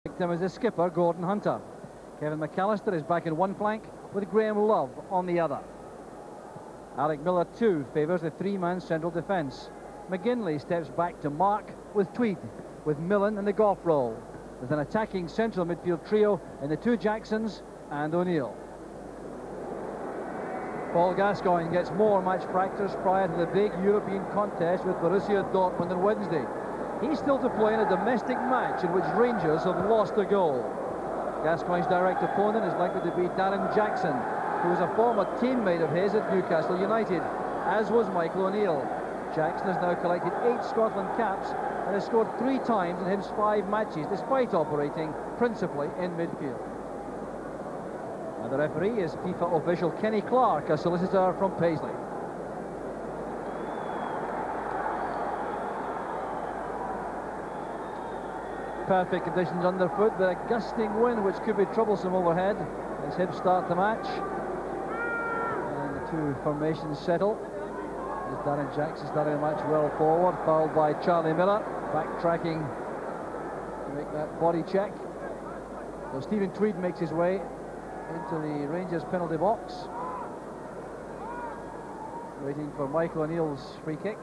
Victim is the skipper, Gordon Hunter. Kevin McAllister is back in one flank with Graham Love on the other. Alec Miller too favours the three-man central defence. McGinley steps back to mark with Tweed, with Millen in the golf role, with an attacking central midfield trio in the two Jacksons and O'Neill. Paul Gascoigne gets more match practice prior to the big European contest with Borussia Dortmund on Wednesday. He's still to play in a domestic match in which Rangers have lost a goal. Gascoigne's direct opponent is likely to be Darren Jackson, who was a former teammate of his at Newcastle United, as was Michael O'Neill. Jackson has now collected 8 Scotland caps and has scored 3 times in Hibs' 5 matches, despite operating principally in midfield. And the referee is FIFA official Kenny Clark, a solicitor from Paisley. Perfect conditions underfoot, but a gusting wind which could be troublesome overhead as Hibs start the match. And the two formations settle. As Darren Jackson starting the match well forward, fouled by Charlie Miller, backtracking to make that body check. So Stephen Tweed makes his way into the Rangers penalty box, waiting for Michael O'Neill's free kick.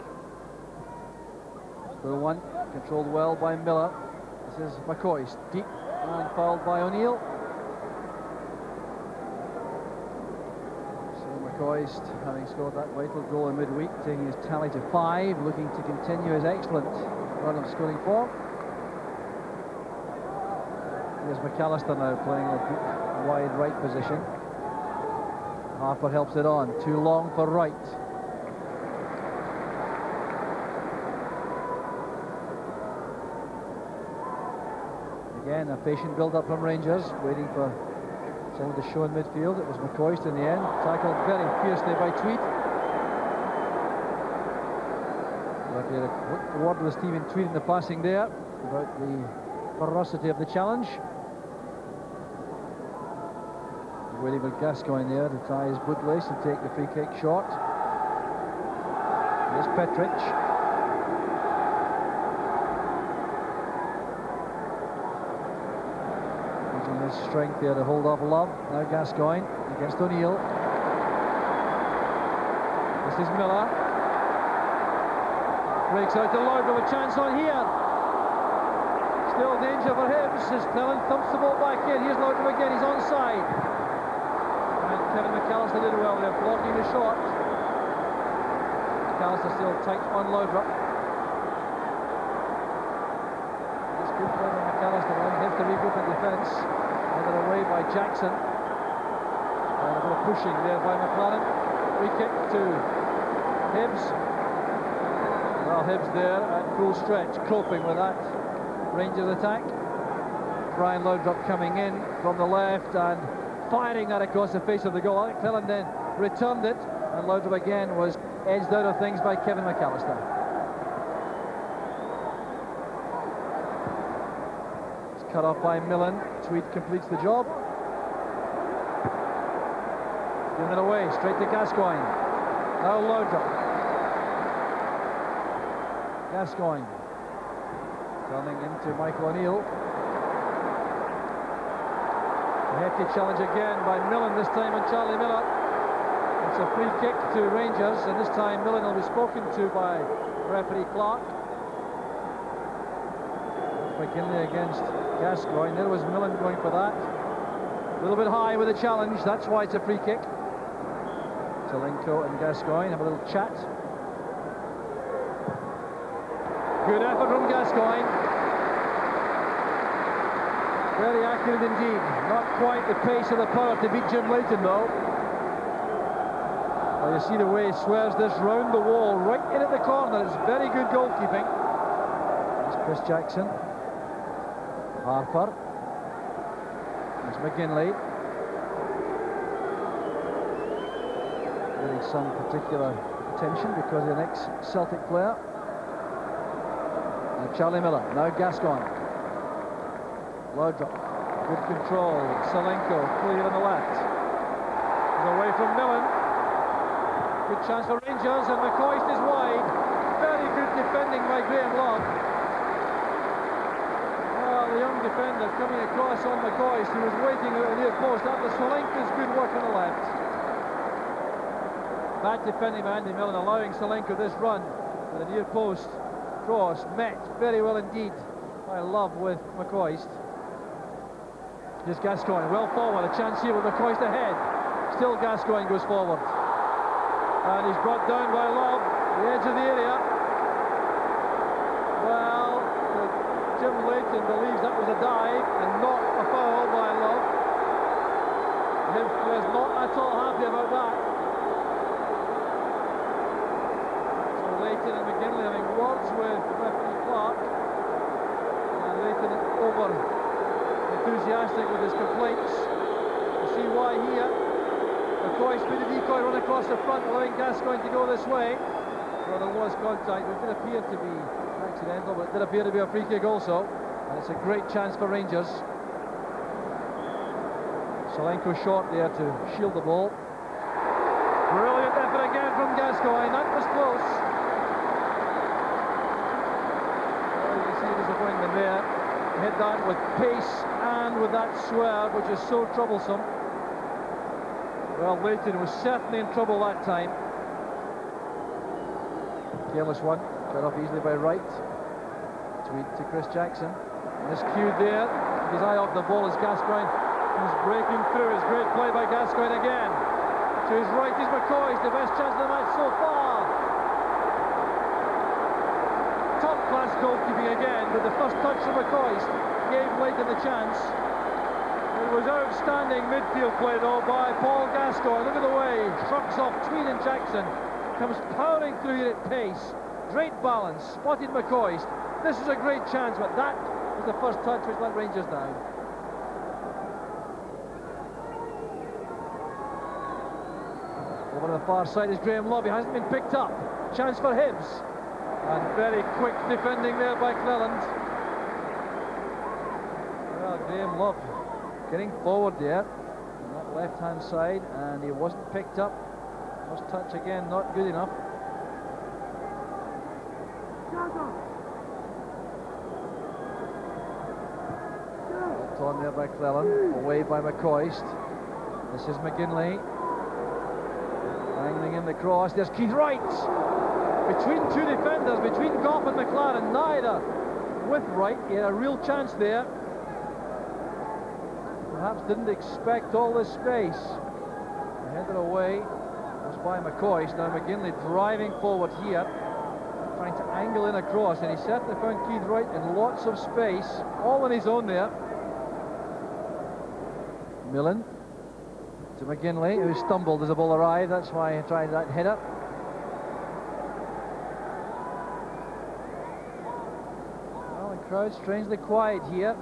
The one controlled well by Miller. This is McCoist, deep and fouled by O'Neill. So McCoist, having scored that vital goal in midweek, taking his tally to 5, looking to continue his excellent run of scoring form. Here's McAllister now playing a deep, wide right position. Harper helps it on, too long for Wright. Again, a patient build-up from Rangers, waiting for someone to show in midfield. It was McCoist in the end, tackled very fiercely by Tweed. But he had a word with Stephen Tweed in the passing there about the ferocity of the challenge. Waiting for Gascoigne there to tie his bootlace and take the free kick short. Here's Petrich. His strength there to hold off Love. Now Gascoigne against O'Neill. This is Miller. Breaks out to Love with a chance on here. Still danger for Hibs as Clellan thumps the ball back in. Here's Laudrup again, he's onside. And Kevin McAllister did well there, blocking the shot. McAllister still tight on Laudrup. It's good play by McAllister, Hibs to regroup in defence. Handed away by Jackson. And a bit of pushing there by McLaren. Free kick to Hibs. Well, Hibs there at full stretch, coping with that Rangers attack. Brian Laudrup coming in from the left and firing that across the face of the goal. Clellan then returned it, and Laudrup again was edged out of things by Kevin McAllister. Cut off by Millen. Tweed completes the job. Giving it away, straight to Gascoigne. Now Laudrup. Gascoigne. Turning into Michael O'Neill. A hefty challenge again by Millen, this time on Charlie Miller. It's a free kick to Rangers, and this time Millen will be spoken to by referee Clark. McGinley against Gascoigne. There was Millen going for that. A little bit high with the challenge, that's why it's a free kick. Selenko and Gascoigne have a little chat. Good effort from Gascoigne. Very accurate indeed. Not quite the pace or the power to beat Jim Leighton though. Well, you see the way he swerves this round the wall, right in at the corner. It's very good goalkeeping. There's Chris Jackson. Harper. There's McGinley. Getting some particular attention because of an ex-Celtic player. And Charlie Miller. Now Gascoigne. Laudrup. Good control. Selenko clear on the left. He's away from Millen. Good chance for Rangers, and McCoist is wide. Very good defending by Graham Love. the young defender coming across on McCoist, who was waiting at the near post after Solenko's good work on the left. Bad defending by Andy Millen, allowing Solenko this run to the near post. Cross met very well indeed by Love with McCoist. Here's Gascoigne, well forward, a chance here with McCoist ahead. Still Gascoigne goes forward. And he's brought down by Love, the edge of the area. Well, Jim Leighton believes that was a dive and not a foul by Love. Hibs was not at all happy about that. So Leighton and McGinley having words with referee Clark. And Leighton over enthusiastic with his complaints. You see why here. McCoist with the decoy run across the front, allowing Gascoigne to go this way. Well, there was contact, which did appear to be accidental, but it did appear to be a free kick also. And it's a great chance for Rangers. Solenko short there to shield the ball. Brilliant effort again from Gascoigne. That was close. Well, you can see disappointment there. Hit that with pace and with that swerve, which is so troublesome. Well, Leighton was certainly in trouble that time. Careless one, cut off easily by Wright. Tweet to Chris Jackson. Miscued there. His eye off the ball as Gascoigne is breaking through. It's great play by Gascoigne again. To his right is McCoist, the best chance of the match so far. Top class goalkeeping again, but the first touch from McCoist gave Leighton the chance. It was outstanding midfield play though by Paul Gascoigne. Look at the way he shrugs off Tweed and Jackson. Comes powering through here at pace. Great balance, spotted McCoist. This is a great chance, but that was the first touch which let Rangers down. Over on the far side is Graham Love. He hasn't been picked up. Chance for Hibs. And very quick defending there by Cleland. Well, Graham Love getting forward there on that left-hand side, and he wasn't picked up. First touch again, not good enough. It's on there by Cleland, away by McCoist. This is McGinley. Angling in the cross. There's Keith Wright. Between two defenders, between Goff and McLaren, neither with Wright. He had a real chance there. Perhaps didn't expect all this space. Headed away was by McCoist. Now McGinley driving forward here, trying to angle in across, and he certainly found Keith Wright in lots of space, all on his own there. Millen to McGinley, who stumbled as the ball arrived. That's why he tried that header. Well, the crowd strangely quiet here.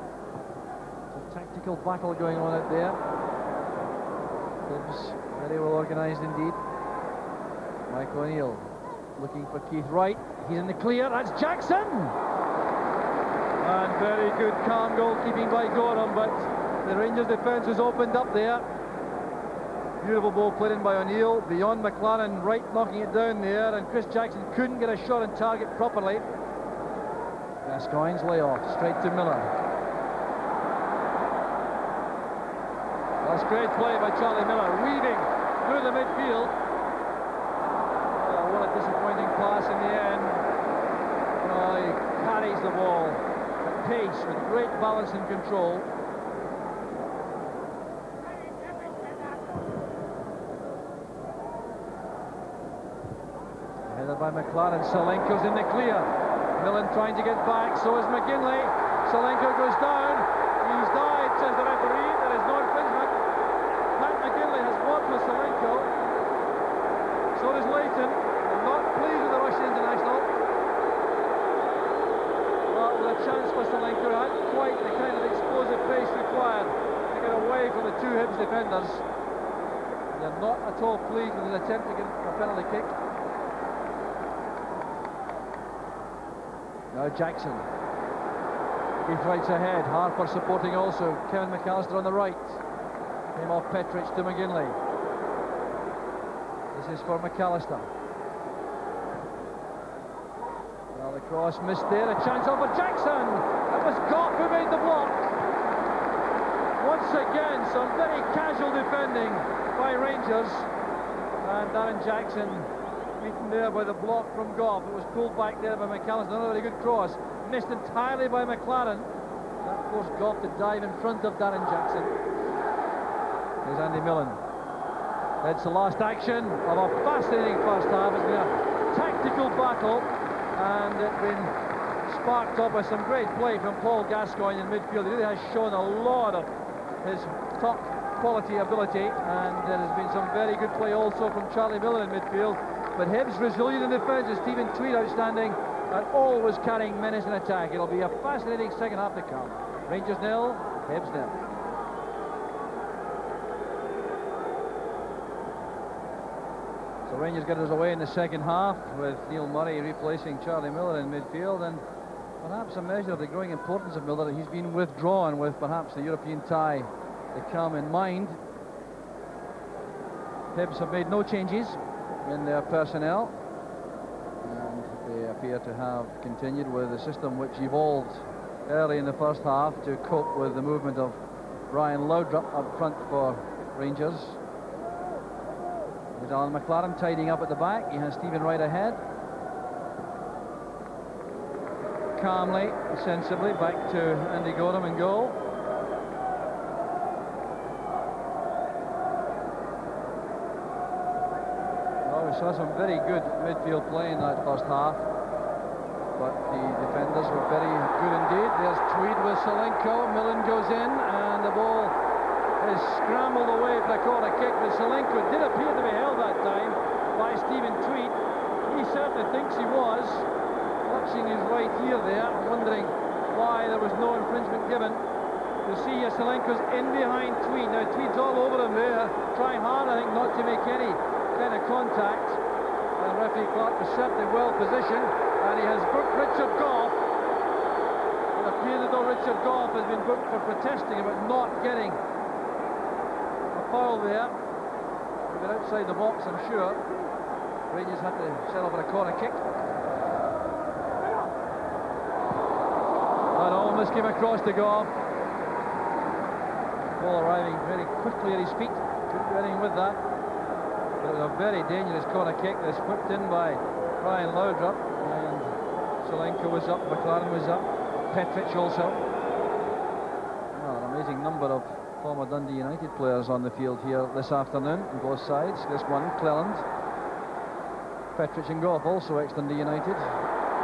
Tactical battle going on out there. Hibs very well organised indeed. Mike O'Neill looking for Keith Wright. He's in the clear. That's Jackson. And very good calm goalkeeping by Gorham, but the Rangers defence was opened up there. Beautiful ball played in by O'Neill. Beyond McLaren, Wright knocking it down there, and Chris Jackson couldn't get a shot on target properly. Gascoigne's layoff straight to Miller. That's great play by Charlie Miller, weaving through the midfield. Oh, what a disappointing pass in the end. Oh, he carries the ball at pace with great balance and control. Headed by McLaren. Solenko's in the clear. Millen trying to get back, so is McGinley. Solenko goes down. He's died, says the referee. There is no infringement. McGinley has worked with Solenko. So does Leighton. They're not pleased with the Russian international. Well, with a chance for Solenko, had quite the kind of explosive pace required to get away from the two Hibs defenders. They're not at all pleased with his attempt to get a penalty kick. Now Jackson. Keith Wright's ahead. Harper supporting also. Kevin McAllister on the right. Came off Petrich to McGinley. This is for McAllister. Well, the cross missed there. A chance over Jackson. It was Goff who made the block. Once again, some very casual defending by Rangers. And Darren Jackson beaten there by the block from Goff. It was pulled back there by McAllister. Another very good cross. Missed entirely by McLaren. That forced Goff to dive in front of Darren Jackson. Here's Andy Millen. It's the last action of a fascinating first half. It's been a tactical battle, and it's been sparked up by some great play from Paul Gascoigne in midfield. He really has shown a lot of his top quality ability, and there has been some very good play also from Charlie Miller in midfield. But Hibs resilient in defence, and Stephen Tweed outstanding, and always carrying menace in attack. It'll be a fascinating second half to come. Rangers 0, Hibs 0. So Rangers get us away in the second half with Neil Murray replacing Charlie Miller in midfield, and perhaps a measure of the growing importance of Miller that he's been withdrawn with perhaps the European tie to come in mind. Hibs have made no changes in their personnel, and they appear to have continued with a system which evolved early in the first half to cope with the movement of Brian Laudrup up front for Rangers. There's Alan McLaren tidying up at the back. He has Stephen Wright ahead. Calmly, sensibly, back to Andy Gorham in goal. Well, we saw some very good midfield play in that first half, but the defenders were very good indeed. There's Tweed with Solinko. Millen goes in, and the ball is scrambled away for a corner kick, but Solinko did appear to be held that time by Stephen Tweed. He certainly thinks he was. Watching his right ear there, wondering why there was no infringement given. You see Solinko's in behind Tweed. Now Tweed's all over him there, trying hard, I think, not to make any kind of contact. And referee Clark was certainly well positioned, and he has booked Richard Goff. It appears as though Richard Goff has been booked for protesting about not getting a foul there. He's been outside the box, I'm sure. Rangers had to settle for a corner kick. And almost came across to Goff. Ball arriving very quickly at his feet. Couldn't do anything with that. But it was a very dangerous corner kick that's whipped in by Brian Laudrup. And Solinko was up, McLaren was up, Petric also. Oh, an amazing number of former Dundee United players on the field here this afternoon on both sides. This one, Cleland. Petric and Goff, also ex-Dundee United.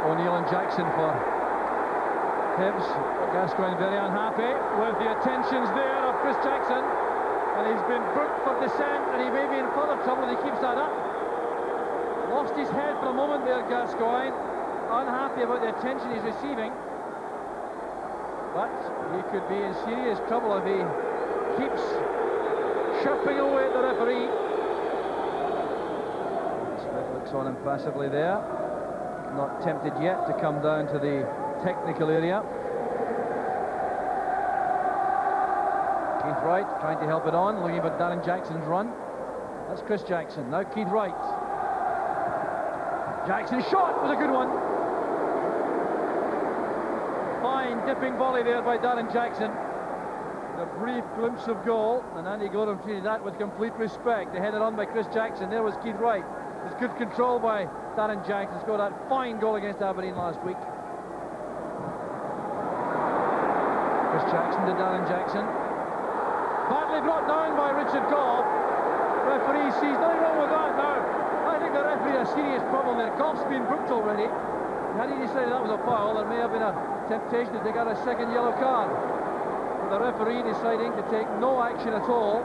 O'Neill and Jackson for Hibs. Gascoigne very unhappy with the attentions there of Chris Jackson, and he's been booked for dissent, and he may be in further trouble if he keeps that up. Lost his head for a moment there, Gascoigne, unhappy about the attention he's receiving, but he could be in serious trouble if he keeps chirping away at the referee. Smith looks on impassively there, not tempted yet to come down to the technical area. Keith Wright trying to help it on, looking for Darren Jackson's run. That's Chris Jackson. Now Keith Wright. Jackson's shot was a good one. Fine dipping volley there by Darren Jackson. A brief glimpse of goal, and Andy Gorham treated that with complete respect. They headed on by Chris Jackson. There was Keith Wright. There's good control by Darren Jackson. Scored that fine goal against Aberdeen last week. Chris Jackson to Darren Jackson. Badly brought down by Richard Goff. Referee sees nothing wrong with that now. I think the referee had a serious problem there. Goff's been booked already. Had he decided that was a foul, there may have been a temptation to take out a second yellow card. But the referee deciding to take no action at all.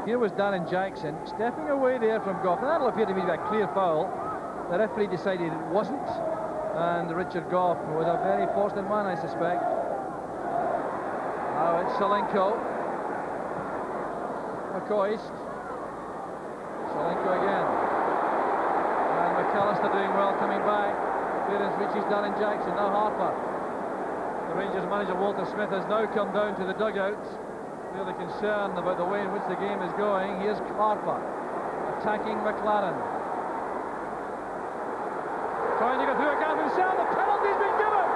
Here was Darren Jackson stepping away there from Goff. Now that'll appear to be a clear foul. The referee decided it wasn't. And Richard Goff was a very fortunate man, I suspect. Now it's Solinko. McCoist. Solinko again. And McAllister doing well coming back. Clearance reaches Darren Jackson. Now Harper. The Rangers manager Walter Smith has now come down to the dugout. Really concerned about the way in which the game is going. Here's Harper attacking McLaren. Trying to get through a gap himself. The penalty's been given.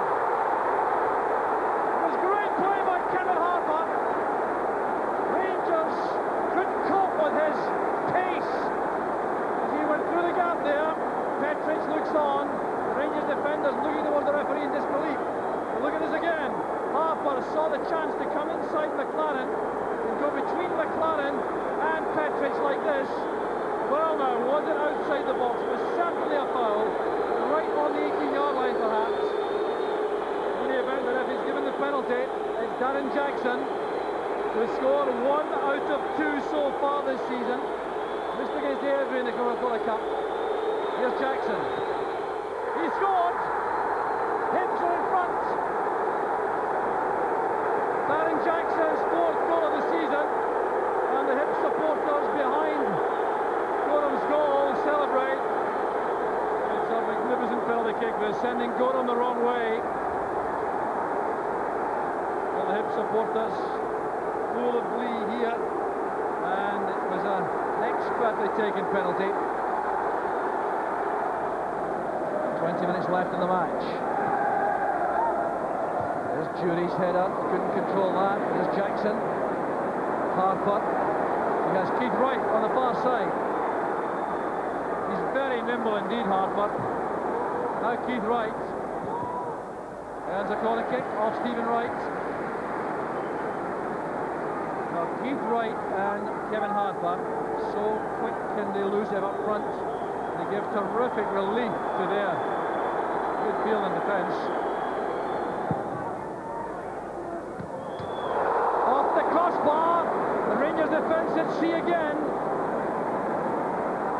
saw the chance to come inside McLaren and go between McLaren and Petric like this. Well, now, was it outside the box? It was certainly a foul, right on the 18-yard line perhaps. In the event that if he's given the penalty, it's Darren Jackson, who scored 1 out of 2 so far this season. Just against the Airdrie in the Coca-Cola Cup. Here's Jackson. He scored! Hibs are in front. Darren Jackson's 4th goal of the season, and the Hibs supporters behind Gorham's goal celebrate. It's a magnificent penalty kick. They're sending Gorham the wrong way. Well, the Hibs supporters full of glee here, and it was an expertly taken penalty. 20 minutes left in the match. There's Jury's header, couldn't control that. There's Jackson. Harper. He has Keith Wright on the far side. He's very nimble indeed, Harper. Now Keith Wright. Earns a corner kick off Stephen Wright. Now Keith Wright and Kevin Harper, so quick and elusive up front. They give terrific relief to their good field and defence. Off the crossbar, the Rangers defence at sea again.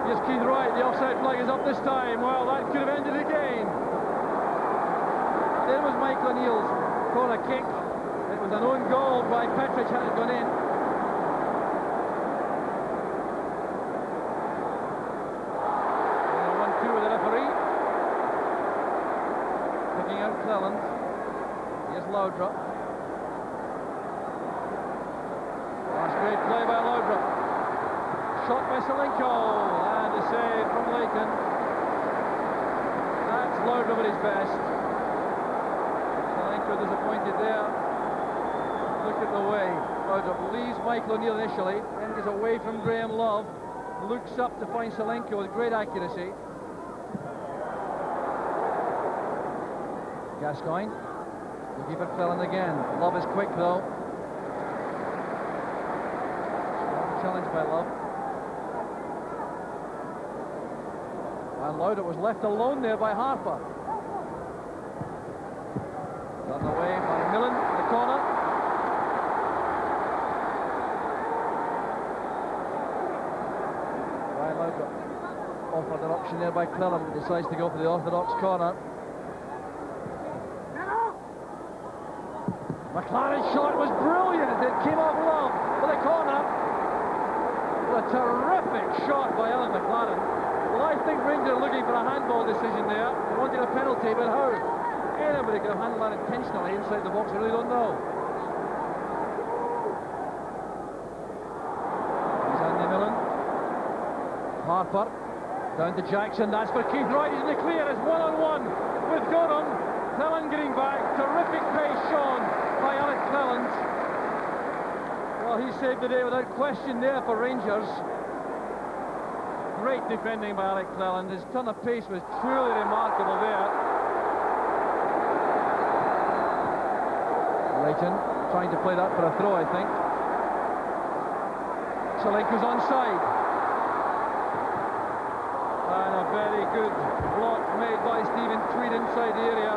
Here's Keith Wright, the offside flag is up this time. Well, that could have ended the game. There was Mike O'Neill's corner kick. It was an own goal by Petric had it gone in. 1-2 with the referee. Picking out Cleland. Here's Laudrup. Last great play by Laudrup. Shot by Selenko, and a save from Leighton. That's Laudrup at his best. Selenko disappointed there. Look at the way Laudrup leaves Michael O'Neill initially, then gets away from Graham Love, looks up to find Selenko with great accuracy. Gascoigne, looking for Cleland again. Love is quick though. Strong challenge by Love. And Laudrup was left alone there by Harper. Done away by Millen in the corner. Ryan Laudrup offered an option there by Cleland, decides to go for the orthodox corner. McLaren's shot was brilliant. It came off Love for the corner. What a terrific shot by Alan McLaren. Well, I think Rangers are looking for a handball decision there. They wanted a penalty, but how? Anybody could have handled that intentionally inside the box, I really don't know. Here's Andy Millen. Harper. Down to Jackson. That's for Keith Wright. He's in the clear. It's one-on-one with Gorham. Cleland getting back. Terrific pace shown by Alec Cleland. Well, he saved the day without question there for Rangers. Great defending by Alec Cleland. His turn of pace was truly remarkable there. Leighton trying to play that for a throw, I think. Selenko's onside. And a very good block made by Stephen Tweed inside the area.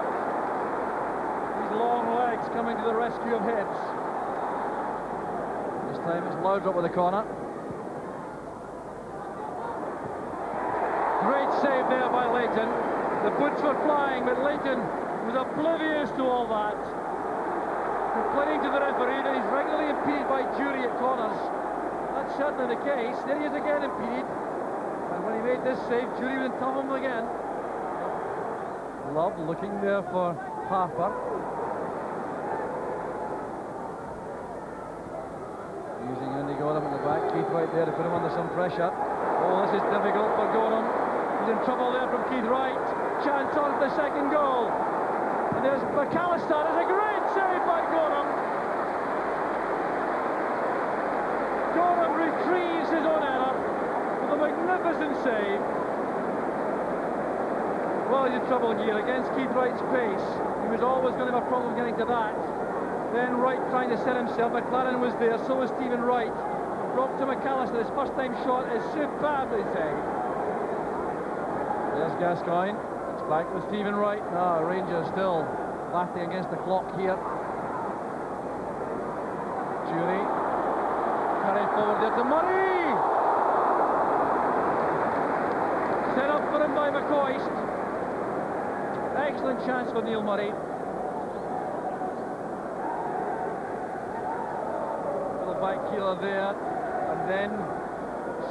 These long legs coming to the rescue of Hibs. This time it's Laudrup with the corner. Great save there by Leighton. The boots were flying, but Leighton was oblivious to all that. Complaining to the referee that he's regularly impeded by Jury at corners. That's certainly the case. There he is again impeded. And when he made this save, Jury was in top of him again. Love looking there for Harper. Using Andy Gorham at the back. Keith Wright there to put him under some pressure. Oh, this is difficult for Gorham. He's in trouble there from Keith Wright. Chance on the second goal. And there's McAllister. There's a great save by Gorham. Gorham retrieves his own error with a magnificent save. Well, he's in trouble here against Keith Wright's pace. He was always going to have a problem getting to that. Then Wright trying to set himself. McLaren was there, so was Stephen Wright. Dropped to McAllister. His first time shot is superbly saved. There's Gascoigne. It's back with Stephen Wright. No, Rangers still batting against the clock here. Jury. Carried forward there to Murray. Set up for him by McCoist. Excellent chance for Neil Murray. Little back keeler there. And then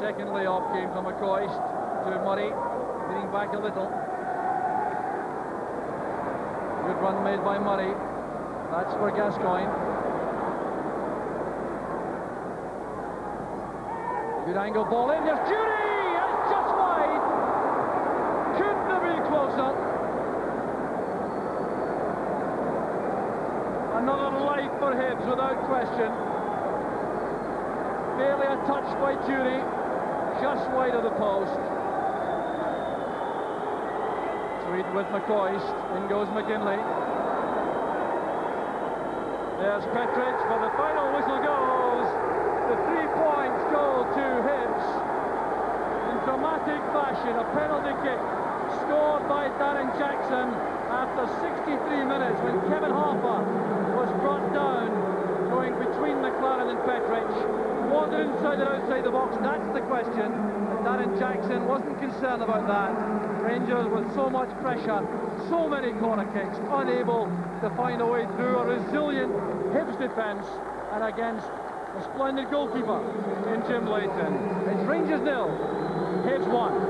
second layoff came from McCoist to Murray. Getting back a little. Good run made by Murray. That's for Gascoigne. Good angle ball in. There's Jury! It's just wide. Couldn't have been closer. Another life for Hibs without question. Barely a touch by Jury. Just wide of the post. Tweed with McCoist. In goes McGinley. There's Petrich, but the final whistle goes. The 3 points go to Hibs. In dramatic fashion, a penalty kick scored by Darren Jackson after 63 minutes when Kevin Harper was brought down going between McLaren and Petrich. Was it inside or outside the box? That's the question. And Darren Jackson wasn't concerned about that. Rangers with so much pressure, so many corner kicks, unable to find a way through. A resilient Hibs defence and against a splendid goalkeeper in Jim Leighton. It's Rangers 0, Hibs 1.